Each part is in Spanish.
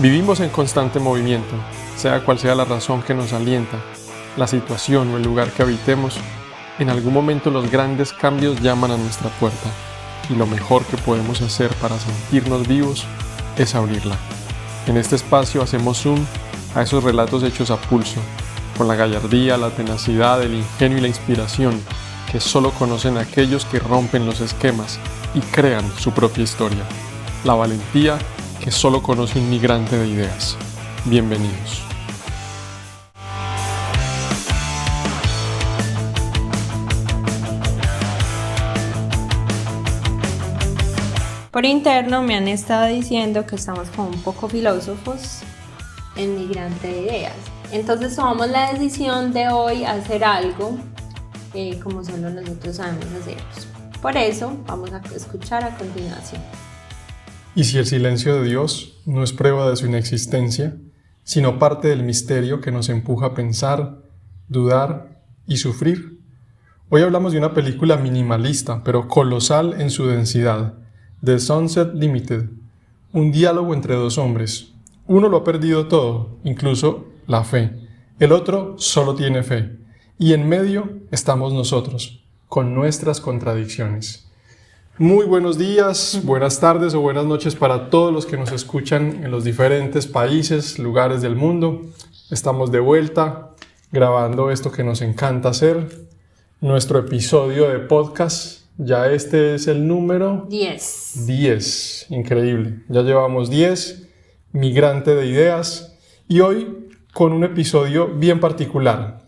Vivimos en constante movimiento, sea cual sea la razón que nos alienta, la situación o el lugar que habitemos. En algún momento los grandes cambios llaman a nuestra puerta y lo mejor que podemos hacer para sentirnos vivos es abrirla. En este espacio hacemos zoom a esos relatos hechos a pulso, con la gallardía, la tenacidad, el ingenio y la inspiración que solo conocen aquellos que rompen los esquemas y crean su propia historia. La valentía que solo conoce un migrante de ideas. Bienvenidos. Por interno me han estado diciendo que estamos como un poco filósofos en Migrante de Ideas. Entonces tomamos la decisión de hoy hacer algo como solo nosotros sabemos hacerlos. Por eso vamos a escuchar a continuación. ¿Y si el silencio de Dios no es prueba de su inexistencia, sino parte del misterio que nos empuja a pensar, dudar y sufrir? Hoy hablamos de una película minimalista, pero colosal en su densidad, The Sunset Limited, un diálogo entre dos hombres. Uno lo ha perdido todo, incluso la fe. El otro solo tiene fe. Y en medio estamos nosotros, con nuestras contradicciones. Muy buenos días, buenas tardes o buenas noches para todos los que nos escuchan en los diferentes países, lugares del mundo. Estamos de vuelta grabando esto que nos encanta hacer, nuestro episodio de podcast. Ya este es el número 10. Increíble. Ya llevamos 10, Migrante de Ideas, y hoy con un episodio bien particular.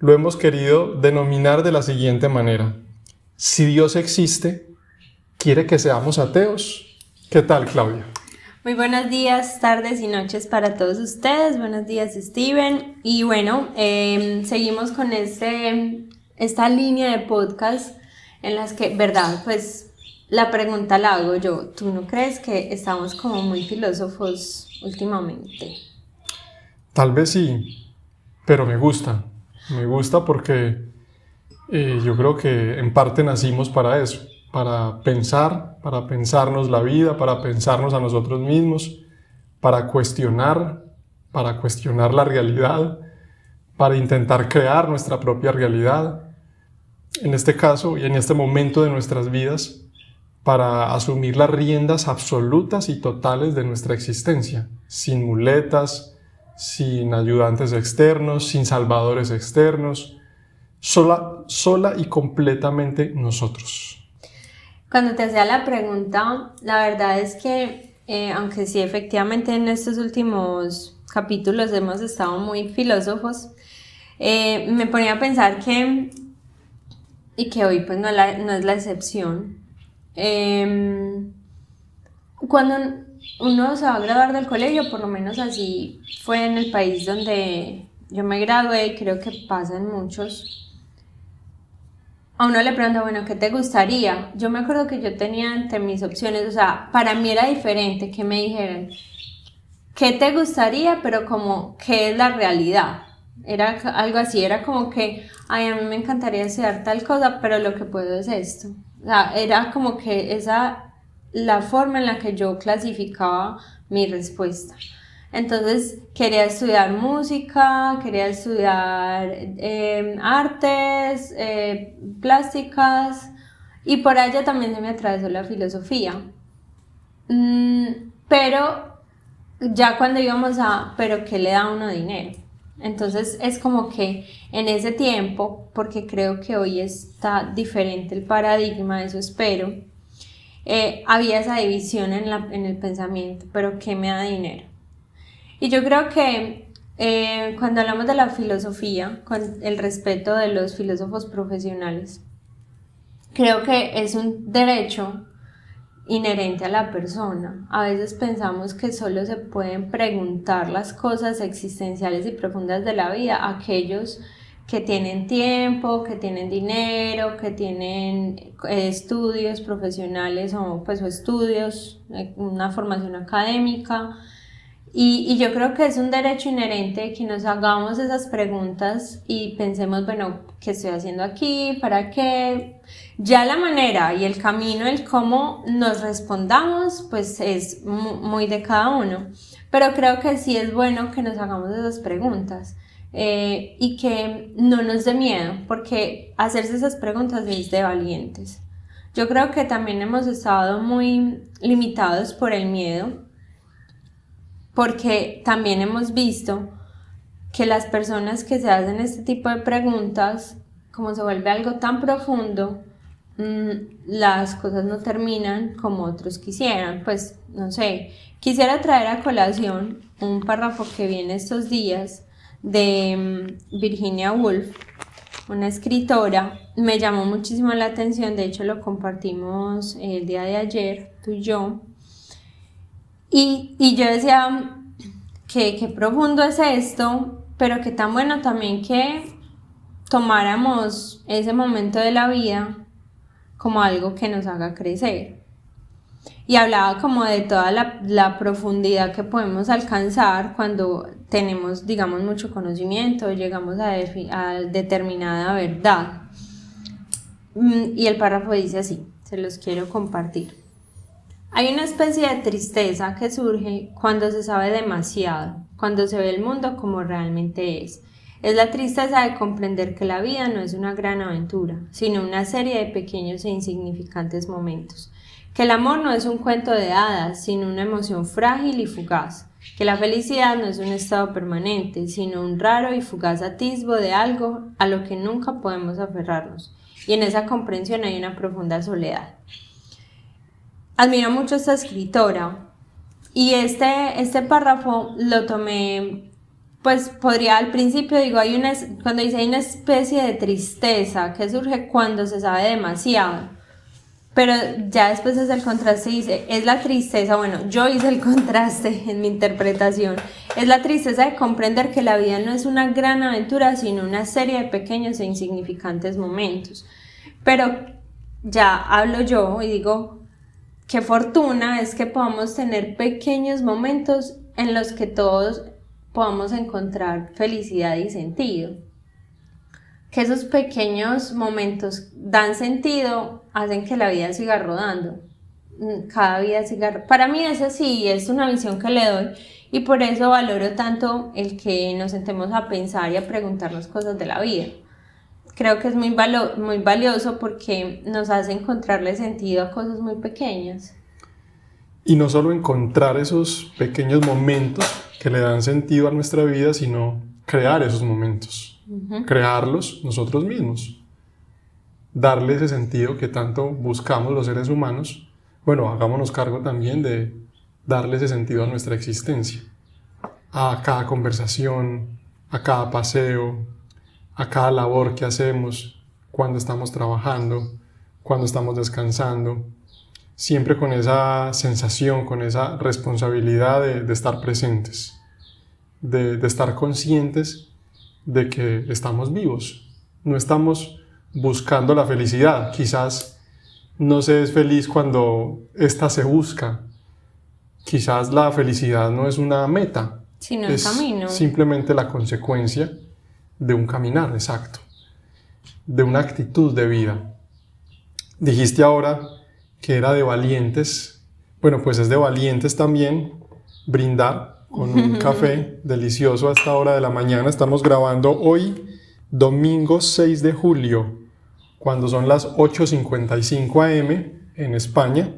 Lo hemos querido denominar de la siguiente manera: si Dios existe, ¿quiere que seamos ateos? ¿Qué tal, Claudia? Muy buenos días, tardes y noches para todos ustedes. Buenos días, Steven. Y bueno, seguimos con esta línea de podcast en las que, verdad, pues la pregunta la hago yo. ¿Tú no crees que estamos como muy filósofos últimamente? Tal vez sí, pero me gusta. Me gusta porque yo creo que en parte nacimos para eso, para pensarnos la vida, para pensarnos a nosotros mismos, para cuestionar la realidad, para intentar crear nuestra propia realidad. En este caso y en este momento de nuestras vidas, para asumir las riendas absolutas y totales de nuestra existencia, sin muletas, sin ayudantes externos, sin salvadores externos, sola y completamente nosotros. Cuando te hacía la pregunta, la verdad es que, aunque sí, efectivamente en estos últimos capítulos hemos estado muy filósofos, me ponía a pensar que hoy pues no es la excepción. Cuando uno se va a graduar del colegio, por lo menos así fue en el país donde yo me gradué, y creo que pasa en muchos. A uno le pregunta, bueno, ¿qué te gustaría? Yo me acuerdo que yo tenía entre mis opciones, o sea, para mí era diferente que me dijeran, ¿qué te gustaría? Pero como, ¿qué es la realidad? Era algo así, era como que, ay, a mí me encantaría estudiar tal cosa, pero lo que puedo es esto. O sea, era como que la forma en la que yo clasificaba mi respuesta. Entonces, quería estudiar música, quería estudiar artes, plásticas, y por allá también se me atravesó la filosofía. Pero ya cuando pero ¿qué le da a uno dinero? Entonces es como que en ese tiempo, porque creo que hoy está diferente el paradigma, eso espero, había esa división en el pensamiento, pero ¿qué me da dinero? Y yo creo que cuando hablamos de la filosofía, con el respeto de los filósofos profesionales, creo que es un derecho inherente a la persona. A veces pensamos que solo se pueden preguntar las cosas existenciales y profundas de la vida a aquellos que tienen tiempo, que tienen dinero, que tienen estudios profesionales o estudios, una formación académica. Y yo creo que es un derecho inherente que nos hagamos esas preguntas y pensemos, bueno, ¿qué estoy haciendo aquí? ¿Para qué? Ya la manera y el camino, el cómo nos respondamos, pues es muy de cada uno. Pero creo que sí es bueno que nos hagamos esas preguntas y que no nos dé miedo, porque hacerse esas preguntas es de valientes. Yo creo que también hemos estado muy limitados por el miedo, porque también hemos visto que las personas que se hacen este tipo de preguntas, como se vuelve algo tan profundo, las cosas no terminan como otros quisieran. Pues no sé, quisiera traer a colación un párrafo que viene estos días de Virginia Woolf, una escritora. Me llamó muchísimo la atención, de hecho lo compartimos el día de ayer, tú y yo. Y yo decía, qué profundo es esto, pero qué tan bueno también que tomáramos ese momento de la vida como algo que nos haga crecer. Y hablaba como de toda la profundidad que podemos alcanzar cuando tenemos, digamos, mucho conocimiento, llegamos a determinada verdad. Y el párrafo dice así, se los quiero compartir. Hay una especie de tristeza que surge cuando se sabe demasiado, cuando se ve el mundo como realmente es. Es la tristeza de comprender que la vida no es una gran aventura, sino una serie de pequeños e insignificantes momentos. Que el amor no es un cuento de hadas, sino una emoción frágil y fugaz. Que la felicidad no es un estado permanente, sino un raro y fugaz atisbo de algo a lo que nunca podemos aferrarnos. Y en esa comprensión hay una profunda soledad. Admiro mucho a esta escritora y este párrafo lo tomé, pues podría al principio, digo, cuando dice hay una especie de tristeza que surge cuando se sabe demasiado, pero ya después hace el contraste y dice, es la tristeza, bueno, yo hice el contraste en mi interpretación, es la tristeza de comprender que la vida no es una gran aventura, sino una serie de pequeños e insignificantes momentos. Pero ya hablo yo y digo, qué fortuna es que podamos tener pequeños momentos en los que todos podamos encontrar felicidad y sentido. Que esos pequeños momentos dan sentido, hacen que la vida siga rodando. Cada vida siga... Para mí es así, es una visión que le doy y por eso valoro tanto el que nos sentemos a pensar y a preguntarnos cosas de la vida. Creo que es muy valioso porque nos hace encontrarle sentido a cosas muy pequeñas. Y no solo encontrar esos pequeños momentos que le dan sentido a nuestra vida, sino crear esos momentos, crearlos nosotros mismos, darle ese sentido que tanto buscamos los seres humanos. Bueno, hagámonos cargo también de darle ese sentido a nuestra existencia, a cada conversación, a cada paseo, a cada labor que hacemos, cuando estamos trabajando, cuando estamos descansando, siempre con esa sensación, con esa responsabilidad de estar presentes, de estar conscientes de que estamos vivos. No estamos buscando la felicidad, quizás no se es feliz cuando ésta se busca, quizás la felicidad no es una meta, sino es un camino. simplemente la consecuencia de un caminar, exacto, de una actitud de vida. Dijiste ahora que era de valientes. Bueno, pues es de valientes también brindar con un café delicioso a esta hora de la mañana. Estamos grabando hoy, domingo 6 de julio, cuando son las 8:55 am en España.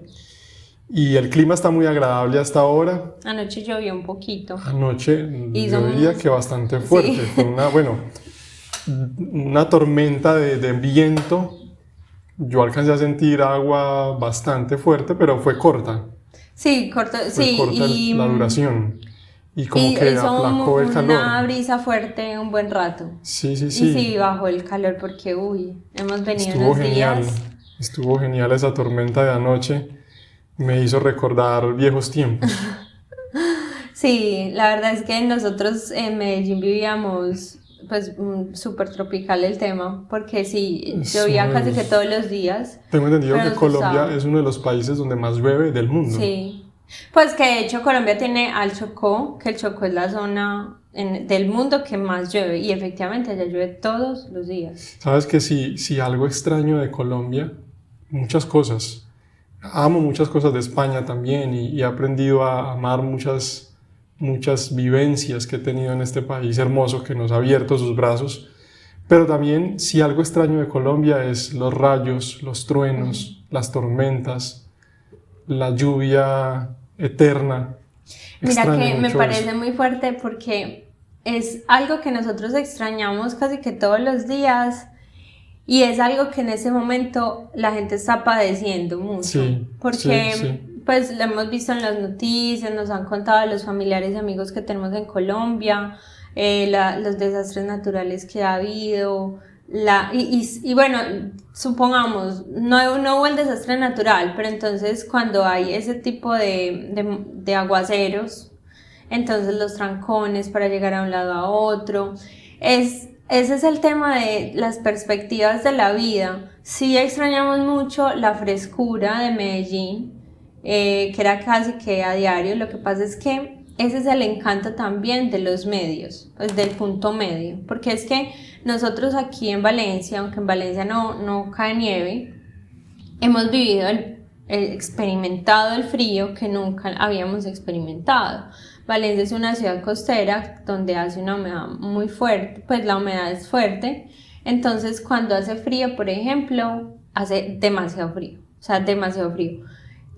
Y el clima está muy agradable hasta ahora. Anoche llovió un poquito. Anoche yo diría que bastante fuerte. Sí. Fue una tormenta de viento. Yo alcancé a sentir agua bastante fuerte, pero fue corta. Sí, corta y la duración. Y como que aplacó el calor. Una brisa fuerte un buen rato. Sí. Y sí, bajó el calor porque, hemos venido unos días. Estuvo genial esa tormenta de anoche. Me hizo recordar viejos tiempos. Sí, la verdad es que nosotros en Medellín vivíamos pues súper tropical el tema, porque sí, llovía casi que todos los días. Tengo entendido que Colombia es uno de los países donde más llueve del mundo. Sí, Pues que de hecho Colombia tiene al Chocó, que el Chocó es la zona del mundo que más llueve y efectivamente allá llueve todos los días. Sabes que si algo extraño de Colombia, muchas cosas. Amo muchas cosas de España también y he aprendido a amar muchas vivencias que he tenido en este país hermoso que nos ha abierto sus brazos. Pero también si algo extraño de Colombia es los rayos, los truenos, las tormentas, la lluvia eterna. Mira Extraño que me mucho parece eso. muy fuerte porque es algo que nosotros extrañamos casi que todos los días y es algo que en ese momento la gente está padeciendo mucho. Sí, Porque sí. pues lo hemos visto en las noticias, nos han contado los familiares y amigos que tenemos en Colombia, los desastres naturales que ha habido. Y bueno, supongamos, no hubo el desastre natural, pero entonces cuando hay ese tipo de aguaceros, entonces los trancones para llegar a un lado a otro, ese es el tema de las perspectivas de la vida. Sí extrañamos mucho la frescura de Medellín, que era casi que a diario. Lo que pasa es que ese es el encanto también de los medios, pues del punto medio, porque es que nosotros aquí en Valencia, aunque en Valencia no cae nieve, hemos vivido experimentado el frío que nunca habíamos experimentado. Valencia es una ciudad costera donde hace una humedad muy fuerte, pues la humedad es fuerte, entonces cuando hace frío, por ejemplo, hace demasiado frío, o sea, demasiado frío.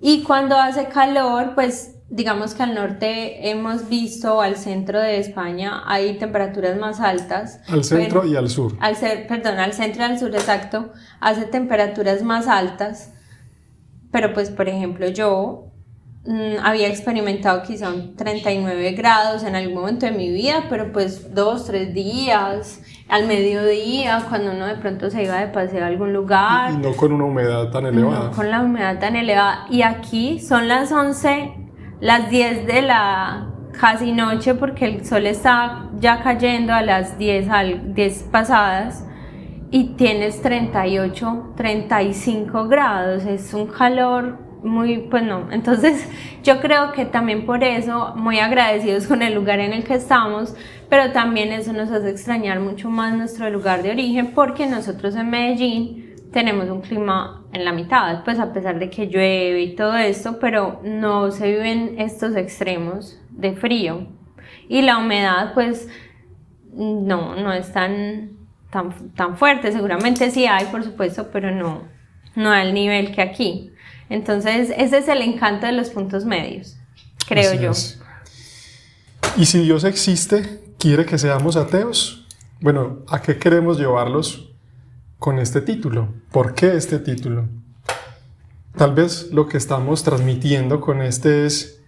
Y cuando hace calor, pues digamos que al norte hemos visto, al centro de España hay temperaturas más altas. Al centro y al sur. Al centro y al sur, exacto, hace temperaturas más altas, pero pues por ejemplo yo había experimentado quizá un 39 grados en algún momento de mi vida, pero pues 2, 3 días, al mediodía, cuando uno de pronto se iba de paseo a algún lugar. Y no con una humedad tan elevada. No con la humedad tan elevada. Y aquí son las 11, las 10 de la casi noche, porque el sol está ya cayendo a las 10 pasadas, y tienes 38, 35 grados, es un calor muy, pues no, entonces yo creo que también por eso, muy agradecidos con el lugar en el que estamos, pero también eso nos hace extrañar mucho más nuestro lugar de origen, porque nosotros en Medellín tenemos un clima en la mitad, pues a pesar de que llueve y todo esto, pero no se viven estos extremos de frío, y la humedad pues no es tan fuerte. Seguramente sí hay, por supuesto, pero no al nivel que aquí. Entonces ese es el encanto de los puntos medios, creo yo. ¿Y si Dios existe, quiere que seamos ateos? Bueno, ¿a qué queremos llevarlos con este título? ¿Por qué este título? Tal vez lo que estamos transmitiendo con este es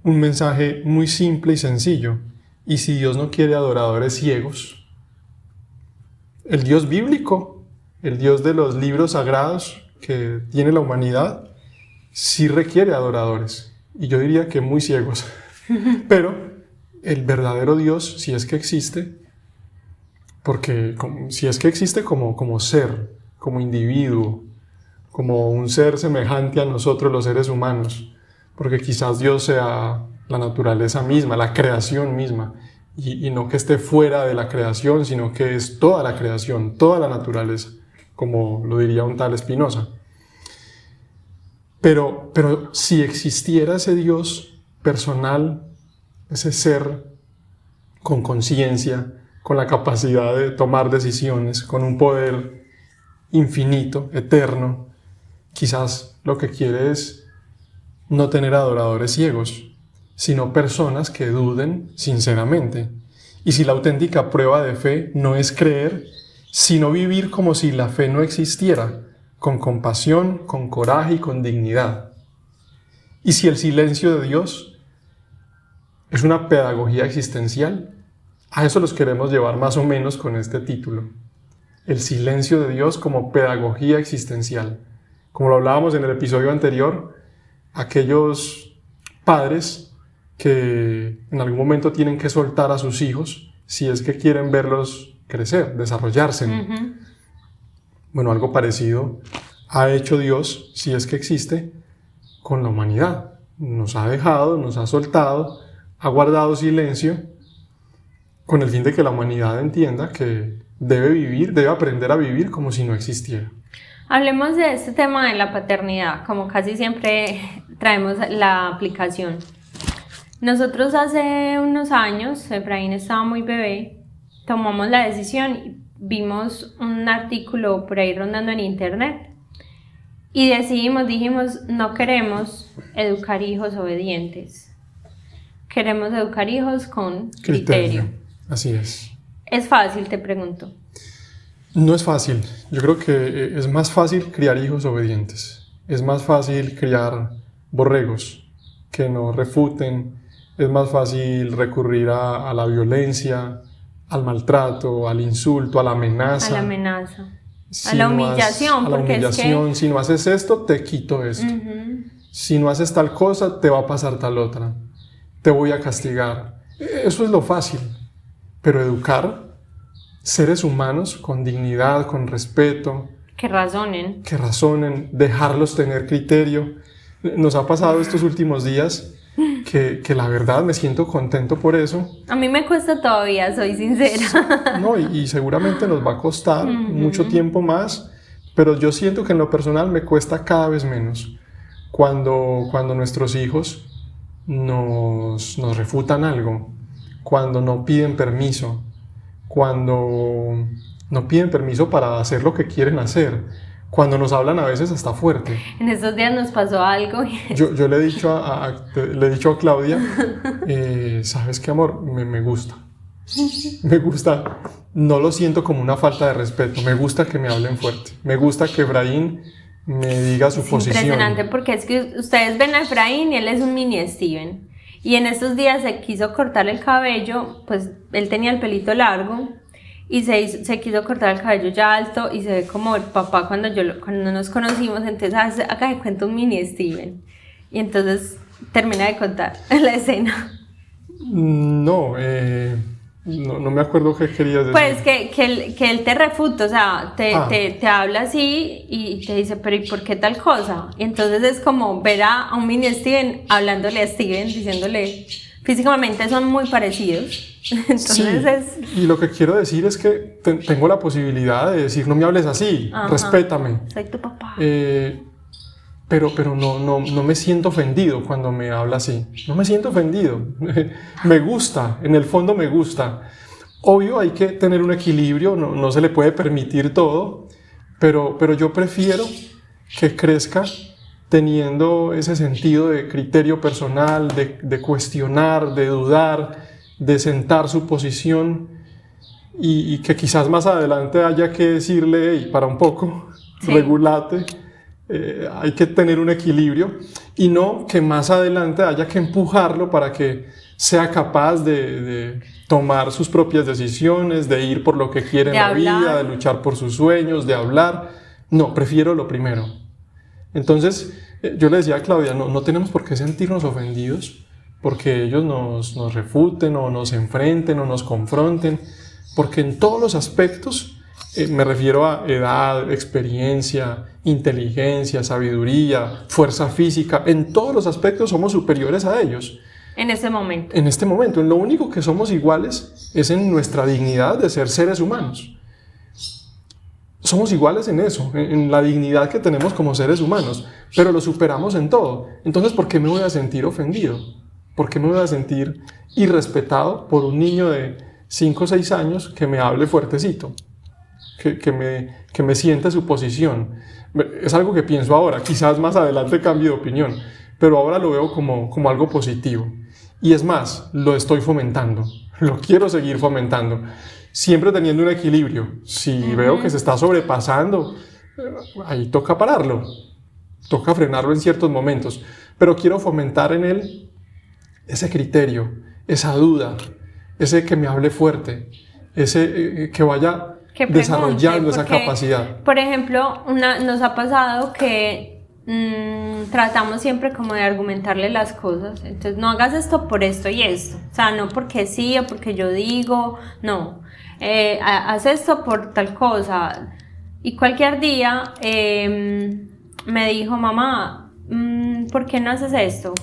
un mensaje muy simple y sencillo. ¿Y si Dios no quiere adoradores ciegos? El Dios bíblico, el Dios de los libros sagrados que tiene la humanidad, sí requiere adoradores, y yo diría que muy ciegos. Pero el verdadero Dios, si es que existe, porque si es que existe como ser, como individuo, como un ser semejante a nosotros los seres humanos, porque quizás Dios sea la naturaleza misma, la creación misma, y no que esté fuera de la creación, sino que es toda la creación, toda la naturaleza, como lo diría un tal Spinoza. Pero si existiera ese Dios personal, ese ser con conciencia, con la capacidad de tomar decisiones, con un poder infinito, eterno, quizás lo que quiere es no tener adoradores ciegos, sino personas que duden sinceramente. Y si la auténtica prueba de fe no es creer, sino vivir como si la fe no existiera, con compasión, con coraje y con dignidad. Y si el silencio de Dios es una pedagogía existencial, a eso los queremos llevar más o menos con este título. El silencio de Dios como pedagogía existencial. Como lo hablábamos en el episodio anterior, aquellos padres que en algún momento tienen que soltar a sus hijos si es que quieren verlos crecer, desarrollarse. Uh-huh. Bueno, algo parecido ha hecho Dios, si es que existe, con la humanidad. nos ha dejado, nos ha soltado, ha guardado silencio con el fin de que la humanidad entienda que debe aprender a vivir como si no existiera. Hablemos de este tema de la paternidad, como casi siempre traemos la aplicación. Nosotros hace unos años, Efraín estaba muy bebé, tomamos la decisión, vimos un artículo por ahí rondando en internet y dijimos, no queremos educar hijos obedientes, queremos educar hijos con criterio. Así es. ¿Es fácil, te pregunto? No es fácil. Yo creo que es más fácil criar hijos obedientes. Es más fácil criar borregos que no refuten. Es más fácil recurrir a la violencia, al maltrato, al insulto, a la amenaza. A la amenaza. A la humillación. Si no haces esto, te quito esto. Si no haces tal cosa, te va a pasar tal otra. Te voy a castigar. Eso es lo fácil. Pero educar seres humanos con dignidad, con respeto. Que razonen. Dejarlos tener criterio. Nos ha pasado estos últimos días que la verdad me siento contento por eso. A mí me cuesta todavía, soy sincera. No, y seguramente nos va a costar mucho tiempo más, pero yo siento que en lo personal me cuesta cada vez menos. Cuando nuestros hijos nos refutan algo, cuando no piden permiso, cuando no piden permiso para hacer lo que quieren hacer, cuando nos hablan a veces hasta fuerte. En esos días nos pasó algo. Yo le he dicho a Claudia, ¿sabes qué, amor? Me gusta. Me gusta. No lo siento como una falta de respeto. Me gusta que me hablen fuerte. Me gusta que Efraín me diga su posición. Impresionante, porque es que ustedes ven a Efraín y él es un mini Steven. Y en estos días se quiso cortar el cabello, pues él tenía el pelito largo y se quiso cortar el cabello ya alto y se ve como el papá cuando nos conocimos. Entonces acá se cuenta un mini Steven y entonces termina de contar la escena. No me acuerdo qué querías decir. Pues que él te refuta, o sea, te habla así y te dice, pero ¿y por qué tal cosa? Y entonces es como ver a un mini Steven hablándole a Steven, diciéndole, físicamente son muy parecidos. Entonces sí, y lo que quiero decir es que tengo la posibilidad de decir, no me hables así, respétame. Soy tu papá. Pero no me siento ofendido cuando me habla así. No me siento ofendido. Me gusta, en el fondo me gusta. Obvio hay que tener un equilibrio, no se le puede permitir todo, pero yo prefiero que crezca teniendo ese sentido de criterio personal, de cuestionar, de dudar, de sentar su posición y que quizás más adelante haya que decirle, hey, para un poco, regulate. Hay que tener un equilibrio y no que más adelante haya que empujarlo para que sea capaz de tomar sus propias decisiones, de ir por lo que quiere en la vida, de luchar por sus sueños, de hablar. No, prefiero lo primero. Entonces, yo le decía a Claudia, no tenemos por qué sentirnos ofendidos porque ellos nos refuten o nos enfrenten o nos confronten, porque en todos los aspectos, me refiero a edad, experiencia, inteligencia, sabiduría, fuerza física, en todos los aspectos somos superiores a ellos. En este momento. En este momento, en lo único que somos iguales es en nuestra dignidad de ser seres humanos. Somos iguales en eso, en la dignidad que tenemos como seres humanos, pero lo superamos en todo. Entonces, ¿por qué me voy a sentir ofendido? ¿Por qué me voy a sentir irrespetado por un niño de 5 o 6 años que me hable fuertecito? Que me sienta su posición. Es algo que pienso ahora, quizás más adelante cambie de opinión, pero ahora lo veo como algo positivo. Y es más, lo estoy fomentando, lo quiero seguir fomentando, siempre teniendo un equilibrio. Si veo que se está sobrepasando, ahí toca pararlo, toca frenarlo en ciertos momentos, pero quiero fomentar en él ese criterio, esa duda, ese que me hable fuerte, ese que vaya desarrollando esa capacidad. Por ejemplo, nos ha pasado que tratamos siempre como de argumentarle las cosas. Entonces, no hagas esto por esto y esto. O sea, no porque sí o porque yo digo, no. Haz esto por tal cosa. Y cualquier día me dijo, mamá, ¿por qué no haces esto?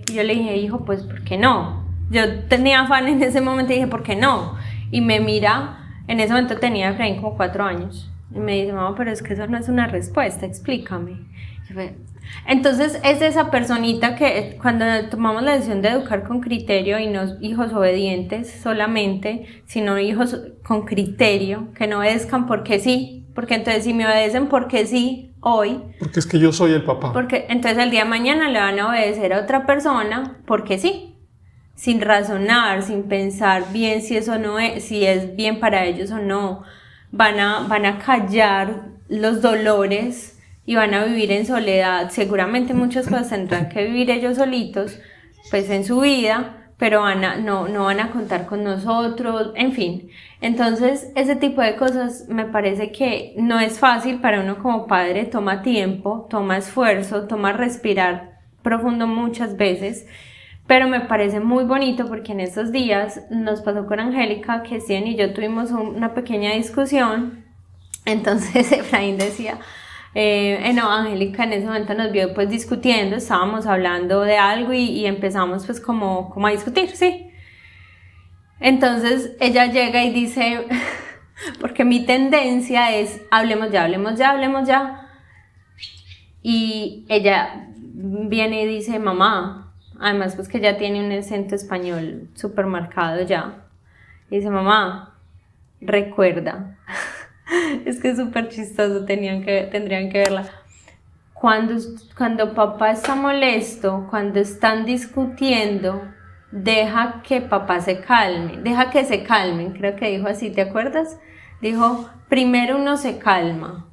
Y yo le dije, hijo, pues, ¿por qué no? Yo tenía afán en ese momento y dije, ¿por qué no? Y me mira, en ese momento tenía Efraín como 4 años. Y me dice, mamá, pero es que eso no es una respuesta, explícame. Entonces es esa personita que cuando tomamos la decisión de educar con criterio y no hijos obedientes solamente, sino hijos con criterio, que no obedezcan porque sí, porque entonces si me obedecen porque sí hoy, porque es que yo soy el papá, porque entonces el día de mañana le van a obedecer a otra persona porque sí, sin razonar, sin pensar bien si eso no es, si es bien para ellos o no, van a callar los dolores y van a vivir en soledad. Seguramente muchas cosas tendrán que vivir ellos solitos, pues en su vida, pero no van a contar con nosotros, en fin. Entonces, ese tipo de cosas me parece que no es fácil para uno como padre, toma tiempo, toma esfuerzo, toma respirar profundo muchas veces, pero me parece muy bonito porque en estos días nos pasó con Angélica que Steven y yo tuvimos una pequeña discusión. Entonces Efraín decía, no, Angélica en ese momento nos vio pues discutiendo, estábamos hablando de algo y empezamos pues como a discutir, ¿sí? Entonces ella llega y dice, porque mi tendencia es hablemos ya, hablemos ya, hablemos ya. Y ella viene y dice, mamá, además pues que ella tiene un acento español súper marcado ya. Y dice, mamá, recuerda. Es que es súper chistoso, tendrían que verla. Cuando papá está molesto, cuando están discutiendo, deja que papá se calme, deja que se calmen, creo que dijo así, ¿te acuerdas? Dijo, primero uno se calma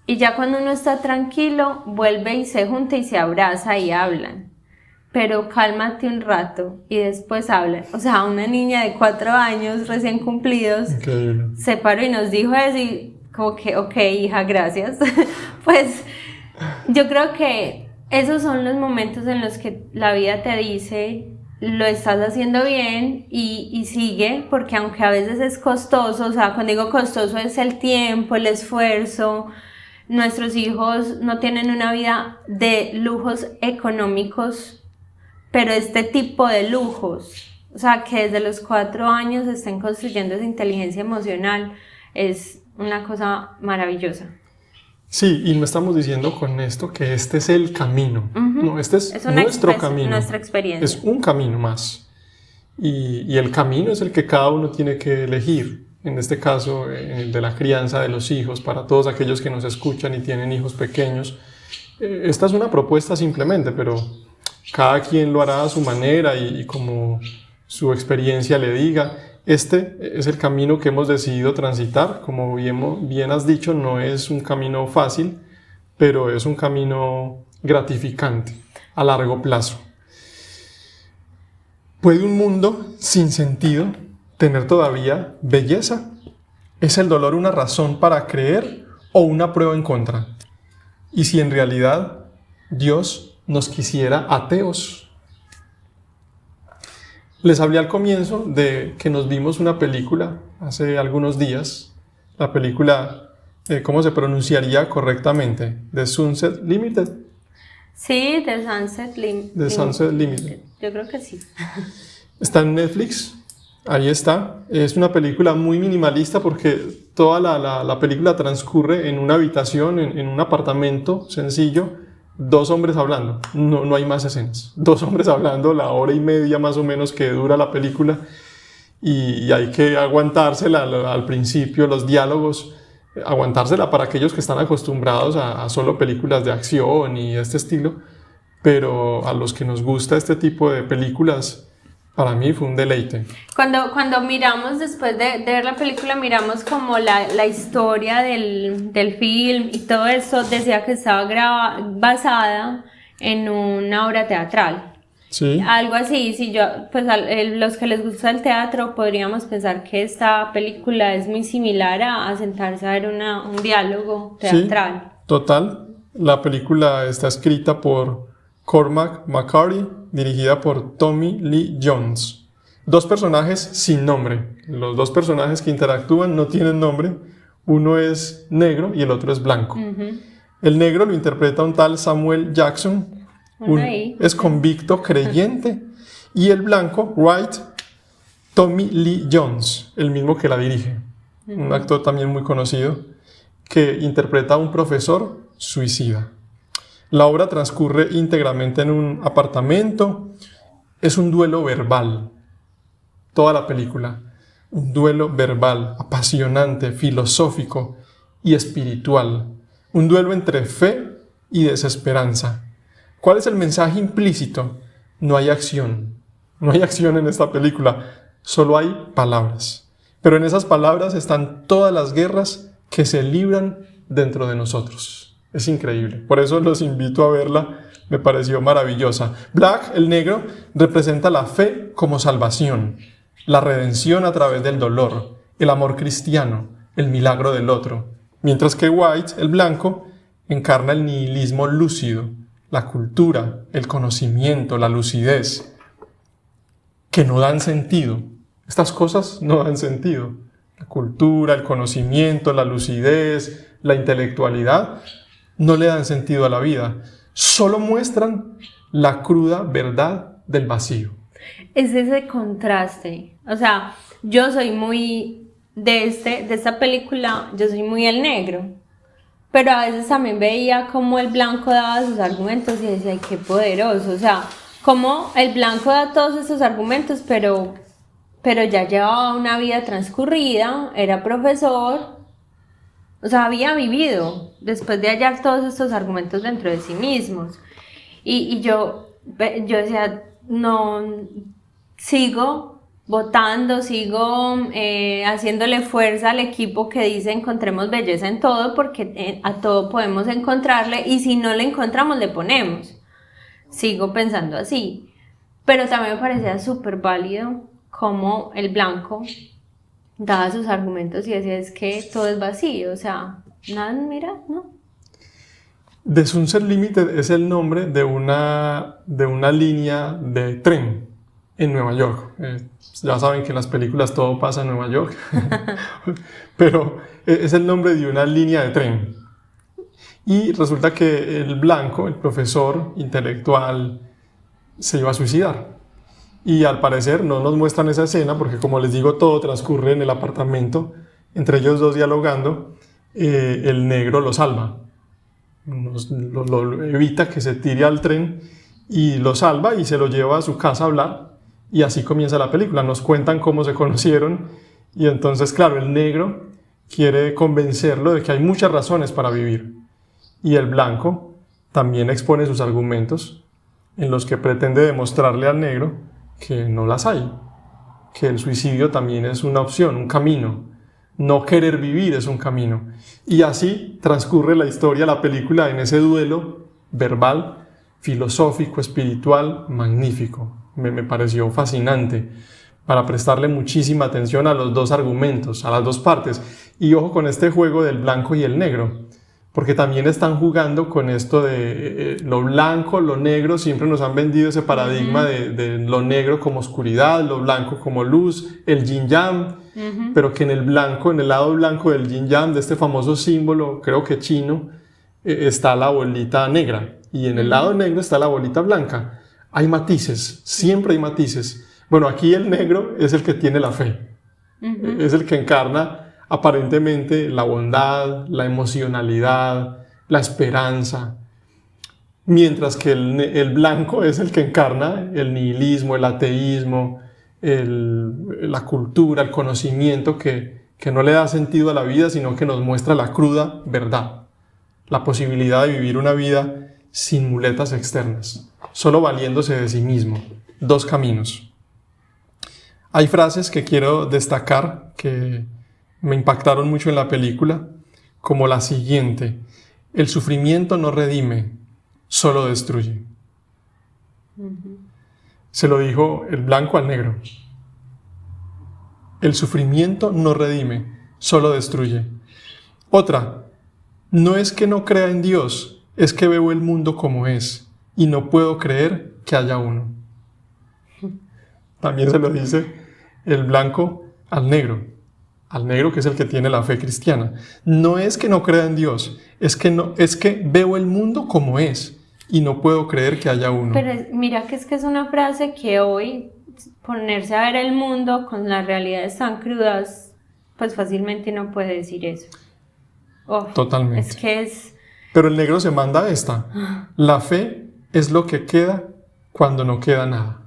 y ya cuando uno está tranquilo, vuelve y se junta y se abraza y hablan. Pero cálmate un rato y después hablan. O sea, una niña de 4 años recién cumplidos se paró y nos dijo eso y como que, ok, hija, gracias. Pues yo creo que esos son los momentos en los que la vida te dice, lo estás haciendo bien y sigue, porque aunque a veces es costoso, o sea, cuando digo costoso es el tiempo, el esfuerzo. Nuestros hijos no tienen una vida de lujos económicos, pero este tipo de lujos, o sea, que desde los 4 años estén construyendo esa inteligencia emocional, es una cosa maravillosa. Sí, y no estamos diciendo con esto que este es el camino. No, este es nuestro camino. Nuestra experiencia. Es un camino más. Y el camino es el que cada uno tiene que elegir. En este caso, el de la crianza de los hijos, para todos aquellos que nos escuchan y tienen hijos pequeños. Esta es una propuesta simplemente, pero cada quien lo hará a su manera y como su experiencia le diga. Este es el camino que hemos decidido transitar. Como bien has dicho, no es un camino fácil, pero es un camino gratificante a largo plazo. ¿Puede un mundo sin sentido tener todavía belleza? ¿Es el dolor una razón para creer o una prueba en contra? ¿Y si en realidad Dios nos quisiera ateos? Les hablé al comienzo de que nos vimos una película hace algunos días. La película, ¿cómo se pronunciaría correctamente? The Sunset Limited. Sí, The Sunset Limited. The Sunset Limited. Yo creo que sí. Está en Netflix. Ahí está. Es una película muy minimalista porque toda la película transcurre en una habitación, en un apartamento sencillo. 2 hombres hablando, no hay más escenas. 2 hombres hablando, la hora y media más o menos que dura la película, y hay que aguantársela al principio, los diálogos, aguantársela para aquellos que están acostumbrados a solo películas de acción y este estilo, pero a los que nos gusta este tipo de películas, para mí fue un deleite. Cuando miramos, después de ver la película, miramos como la historia del film y todo eso, decía que estaba basada en una obra teatral. Sí. Algo así, si yo, pues los que les gusta el teatro podríamos pensar que esta película es muy similar a sentarse a ver un diálogo teatral. Sí, total. La película está escrita por Cormac McCarthy, dirigida por Tommy Lee Jones. 2 personajes sin nombre. Los 2 personajes que interactúan no tienen nombre. Uno es negro y el otro es blanco. El negro lo interpreta un tal Samuel Jackson, Es convicto, creyente. Y el blanco, White, Tommy Lee Jones, el mismo que la dirige. Un actor también muy conocido, que interpreta a un profesor suicida. La obra transcurre íntegramente en un apartamento. Es un duelo verbal, toda la película. Un duelo verbal, apasionante, filosófico y espiritual. Un duelo entre fe y desesperanza. ¿Cuál es el mensaje implícito? No hay acción. No hay acción en esta película, solo hay palabras. Pero en esas palabras están todas las guerras que se libran dentro de nosotros. Es increíble. Por eso los invito a verla. Me pareció maravillosa. Black, el negro, representa la fe como salvación, la redención a través del dolor, el amor cristiano, el milagro del otro. Mientras que White, el blanco, encarna el nihilismo lúcido, la cultura, el conocimiento, la lucidez, que no dan sentido. Estas cosas no dan sentido. La cultura, el conocimiento, la lucidez, la intelectualidad, no le dan sentido a la vida. Solo muestran la cruda verdad del vacío. Es ese contraste. O sea, yo soy muy de esta película, yo soy muy el negro. Pero a veces también veía cómo el blanco daba sus argumentos y decía, ay, qué poderoso. O sea, como el blanco da todos estos argumentos, pero ya llevaba una vida transcurrida, era profesor, o sea, había vivido después de hallar todos estos argumentos dentro de sí mismos. Y yo decía, no, sigo votando, sigo haciéndole fuerza al equipo que dice encontremos belleza en todo, porque a todo podemos encontrarle y si no le encontramos le ponemos. Sigo pensando así, pero también me parecía súper válido cómo el blanco daba sus argumentos y decía es que todo es vacío, o sea, nada, mira, ¿no? The Sunset Limited es el nombre de una línea de tren en Nueva York. Ya saben que en las películas todo pasa en Nueva York, pero es el nombre de una línea de tren. Y resulta que el blanco, el profesor intelectual, se iba a suicidar. Y al parecer no nos muestran esa escena porque, como les digo, todo transcurre en el apartamento, entre ellos dos dialogando. El negro lo salva, lo evita que se tire al tren y lo salva y se lo lleva a su casa a hablar. Y así comienza la película. Nos cuentan cómo se conocieron y entonces, claro, el negro quiere convencerlo de que hay muchas razones para vivir. Y el blanco también expone sus argumentos en los que pretende demostrarle al negro que no las hay, que el suicidio también es una opción, un camino, no querer vivir es un camino. Y así transcurre la historia, la película, en ese duelo verbal, filosófico, espiritual, magnífico. Me pareció fascinante para prestarle muchísima atención a los dos argumentos, a las dos partes. Y ojo con este juego del blanco y el negro, porque también están jugando con esto de lo blanco, lo negro. Siempre nos han vendido ese paradigma de lo negro como oscuridad, lo blanco como luz, el yin yang, pero que en el blanco, en el lado blanco del yin yang, de este famoso símbolo, creo que chino, está la bolita negra, y en el lado negro está la bolita blanca. Hay matices, siempre hay matices. Bueno, aquí el negro es el que tiene la fe, es el que encarna aparentemente la bondad, la emocionalidad, la esperanza, mientras que el blanco es el que encarna el nihilismo, el ateísmo, la cultura, el conocimiento que no le da sentido a la vida, sino que nos muestra la cruda verdad, la posibilidad de vivir una vida sin muletas externas, solo valiéndose de sí mismo. Dos caminos. Hay frases que quiero destacar que me impactaron mucho en la película, como la siguiente: el sufrimiento no redime, solo destruye. Se lo dijo el blanco al negro. El sufrimiento no redime, solo destruye. Otra: no es que no crea en Dios, es que veo el mundo como es y no puedo creer que haya uno. También se lo dice el blanco al negro que es el que tiene la fe cristiana. No es que no crea en Dios, es que veo el mundo como es y no puedo creer que haya uno. Pero mira que es una frase que hoy, ponerse a ver el mundo con las realidades tan crudas, pues fácilmente no puede decir eso. Totalmente. Es que es... Pero el negro se manda esta. La fe es lo que queda cuando no queda nada.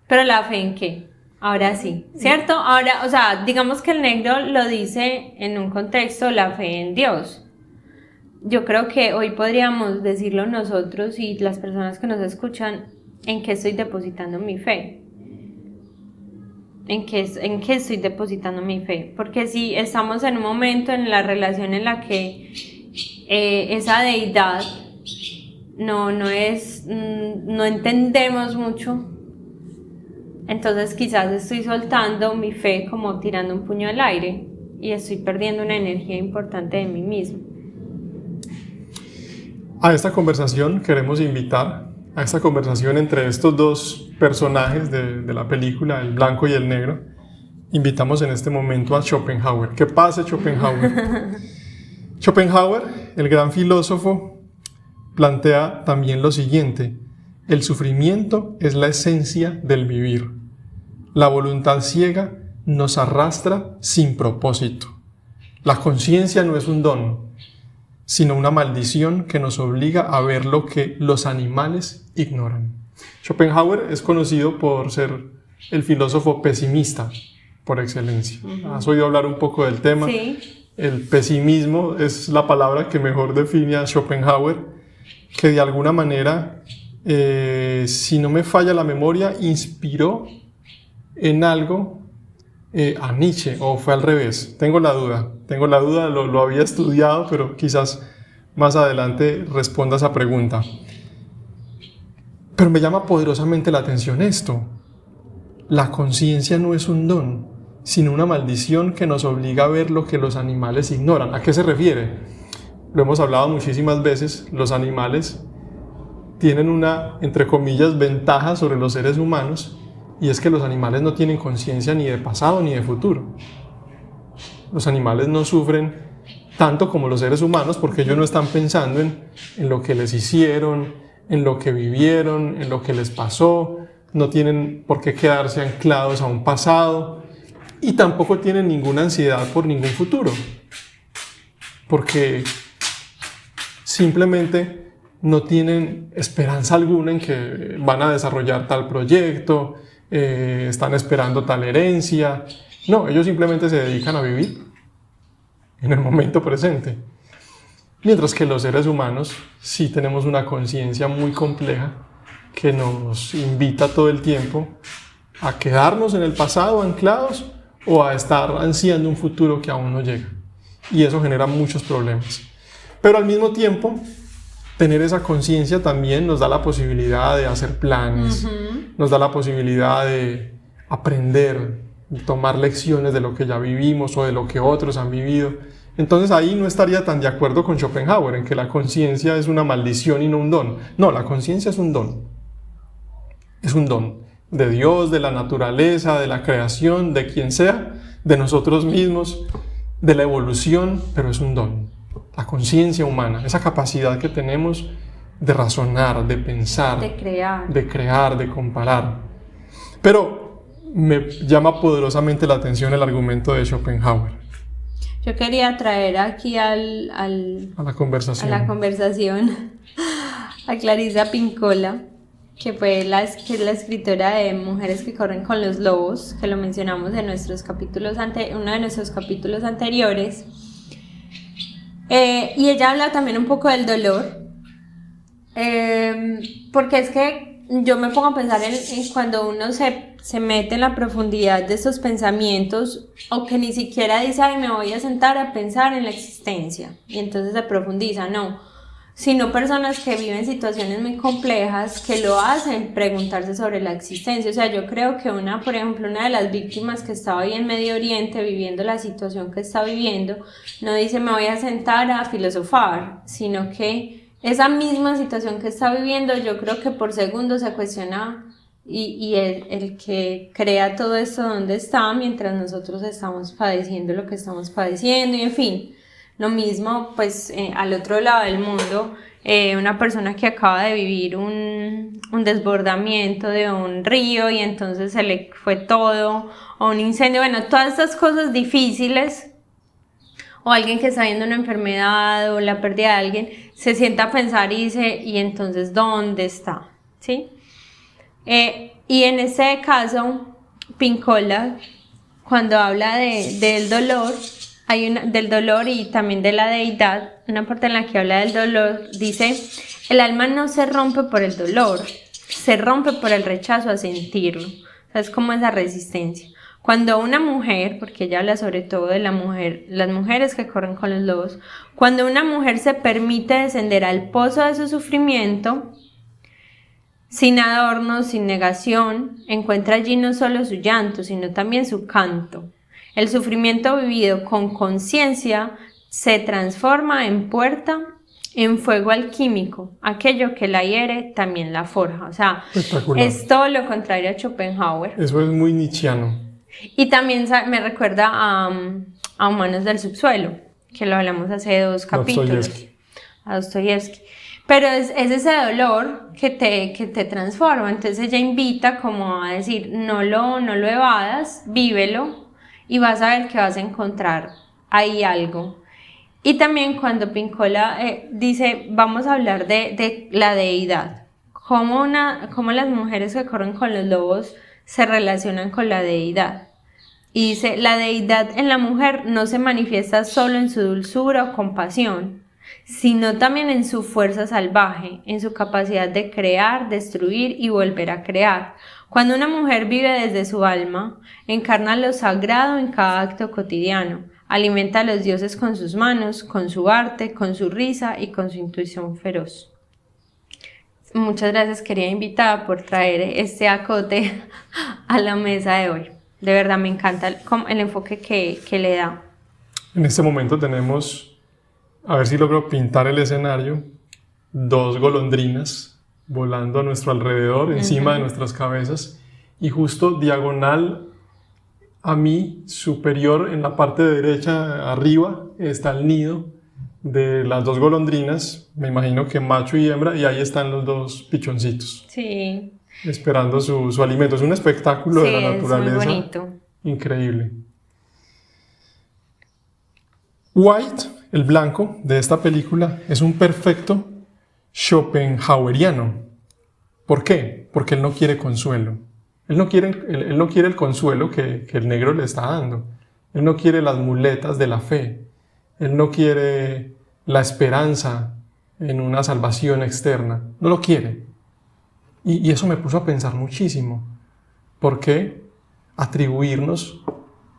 ¿Pero la fe en qué? Ahora sí, ¿cierto? Ahora, o sea, digamos que el negro lo dice en un contexto, la fe en Dios. Yo creo que hoy podríamos decirlo nosotros y las personas que nos escuchan, ¿en qué estoy depositando mi fe? ¿En qué estoy depositando mi fe? Porque si estamos en un momento en la relación en la que esa deidad no entendemos mucho, entonces quizás estoy soltando mi fe como tirando un puño al aire y estoy perdiendo una energía importante de mí mismo. A esta conversación queremos invitar, a esta conversación entre estos dos personajes de la película, el blanco y el negro, invitamos en este momento a Schopenhauer. ¿Qué pasa, Schopenhauer? Schopenhauer, el gran filósofo, plantea también lo siguiente: el sufrimiento es la esencia del vivir. La voluntad ciega nos arrastra sin propósito. La conciencia no es un don, sino una maldición que nos obliga a ver lo que los animales ignoran. Schopenhauer es conocido por ser el filósofo pesimista por excelencia. ¿Has oído hablar un poco del tema? Sí. El pesimismo es la palabra que mejor define a Schopenhauer, que de alguna manera, si no me falla la memoria, inspiró en algo a Nietzsche, o fue al revés. Tengo la duda, lo había estudiado, pero quizás más adelante responda esa pregunta. Pero me llama poderosamente la atención esto. La conciencia no es un don, sino una maldición que nos obliga a ver lo que los animales ignoran. ¿A qué se refiere? Lo hemos hablado muchísimas veces. Los animales tienen una, entre comillas, ventaja sobre los seres humanos, y es que los animales no tienen conciencia ni de pasado ni de futuro. Los animales no sufren tanto como los seres humanos porque ellos no están pensando en lo que les hicieron, en lo que vivieron, en lo que les pasó. No tienen por qué quedarse anclados a un pasado y tampoco tienen ninguna ansiedad por ningún futuro, porque simplemente no tienen esperanza alguna en que van a desarrollar tal proyecto, están esperando tal herencia. No, ellos simplemente se dedican a vivir en el momento presente. Mientras que los seres humanos sí tenemos una conciencia muy compleja que nos invita todo el tiempo a quedarnos en el pasado anclados o a estar ansiando un futuro que aún no llega. Y eso genera muchos problemas. Pero al mismo tiempo, tener esa conciencia también nos da la posibilidad de hacer planes, nos da la posibilidad de aprender, de tomar lecciones de lo que ya vivimos o de lo que otros han vivido. Entonces ahí no estaría tan de acuerdo con Schopenhauer en que la conciencia es una maldición y no un don. No, la conciencia es un don. Es un don de Dios, de la naturaleza, de la creación, de quien sea, de nosotros mismos, de la evolución, pero es un don. La conciencia humana, esa capacidad que tenemos de razonar, de pensar, de crear, de comparar. Pero me llama poderosamente la atención el argumento de Schopenhauer. Yo quería traer aquí a la conversación a Clarisa Pinkola, que es la escritora de Mujeres que corren con los lobos, que lo mencionamos en uno de nuestros capítulos anteriores. Y ella habla también un poco del dolor, porque es que yo me pongo a pensar en cuando uno se mete en la profundidad de esos pensamientos, o que ni siquiera dice, ay, me voy a sentar a pensar en la existencia, y entonces se profundiza, no, sino personas que viven situaciones muy complejas que lo hacen preguntarse sobre la existencia. O sea, yo creo que por ejemplo, una de las víctimas que estaba ahí en Medio Oriente viviendo la situación que está viviendo, no dice me voy a sentar a filosofar, sino que esa misma situación que está viviendo, yo creo que por segundos se cuestiona, y el que crea todo esto, ¿dónde está? Mientras nosotros estamos padeciendo lo que estamos padeciendo, y en fin. Lo mismo, pues, al otro lado del mundo, una persona que acaba de vivir un desbordamiento de un río y entonces se le fue todo, o un incendio, bueno, todas estas cosas difíciles, o alguien que está viendo una enfermedad o la pérdida de alguien, se sienta a pensar y dice, ¿y entonces dónde está? ¿Sí? Y en este caso, Pincola, cuando habla del dolor, del dolor y también de la deidad, una parte en la que habla del dolor, dice, el alma no se rompe por el dolor, se rompe por el rechazo a sentirlo. O sea, es como esa resistencia. Cuando una mujer, porque ella habla sobre todo de la mujer, las mujeres que corren con los lobos, cuando una mujer se permite descender al pozo de su sufrimiento, sin adornos, sin negación, encuentra allí no solo su llanto, sino también su canto. El sufrimiento vivido con conciencia se transforma en puerta, en fuego alquímico. Aquello que la hiere también la forja. O sea, es todo lo contrario a Schopenhauer. Eso es muy nietzscheano. Y también me recuerda a Humanos del Subsuelo, que lo hablamos hace 2 capítulos. A Dostoyevsky. Pero es ese dolor que te transforma. Entonces ella invita como a decir, no lo evadas, vívelo y vas a ver que vas a encontrar ahí algo. Y también cuando Pincola dice, vamos a hablar de la deidad, cómo las mujeres que corren con los lobos se relacionan con la deidad. Y dice, la deidad en la mujer no se manifiesta solo en su dulzura o compasión, sino también en su fuerza salvaje, en su capacidad de crear, destruir y volver a crear. Cuando una mujer vive desde su alma, encarna lo sagrado en cada acto cotidiano, alimenta a los dioses con sus manos, con su arte, con su risa y con su intuición feroz. Muchas gracias, querida invitada, por traer este acote a la mesa de hoy. De verdad me encanta el enfoque que le da. En este momento tenemos, a ver si logro pintar el escenario, 2 golondrinas volando a nuestro alrededor, encima de nuestras cabezas, y justo diagonal a mí, superior, en la parte derecha, arriba, está el nido de las 2 golondrinas, me imagino que macho y hembra, y ahí están los 2 pichoncitos. Sí. Esperando su alimento. Es un espectáculo de la naturaleza. Es muy bonito. Increíble. White, el blanco de esta película, es un perfecto schopenhaueriano. ¿Por qué? Porque él no quiere consuelo. Él no quiere el consuelo que el negro le está dando. Él no quiere las muletas de la fe. Él no quiere la esperanza en una salvación externa. No lo quiere. Y eso me puso a pensar muchísimo. ¿Por qué atribuirnos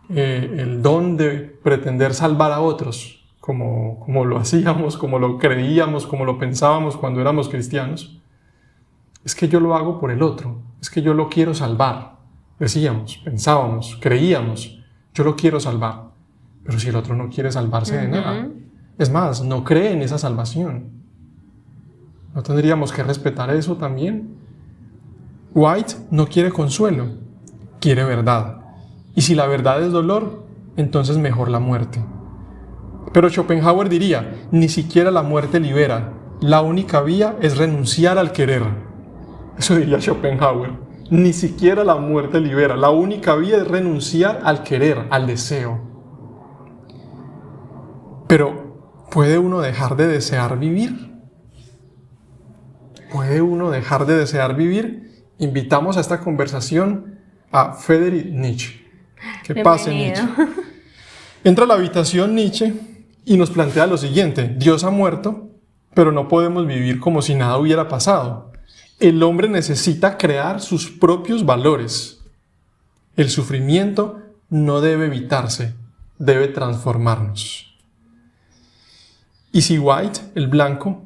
el don de pretender salvar a otros, como lo hacíamos, como lo creíamos, como lo pensábamos cuando éramos cristianos? Es que yo lo hago por el otro, es que yo lo quiero salvar. Decíamos, pensábamos, creíamos, yo lo quiero salvar. Pero si el otro no quiere salvarse de nada, es más, no cree en esa salvación, ¿no tendríamos que respetar eso también? White no quiere consuelo, quiere verdad. Y si la verdad es dolor, entonces mejor la muerte. Pero Schopenhauer diría, ni siquiera la muerte libera. La única vía es renunciar al querer. Eso diría Schopenhauer. Ni siquiera la muerte libera. La única vía es renunciar al querer, al deseo. Pero, ¿puede uno dejar de desear vivir? ¿Puede uno dejar de desear vivir? Invitamos a esta conversación a Friedrich Nietzsche. ¿Qué pasa, Nietzsche? Entra a la habitación Nietzsche y nos plantea lo siguiente: Dios ha muerto, pero no podemos vivir como si nada hubiera pasado. El hombre necesita crear sus propios valores. El sufrimiento no debe evitarse, debe transformarnos. Y si White, el blanco,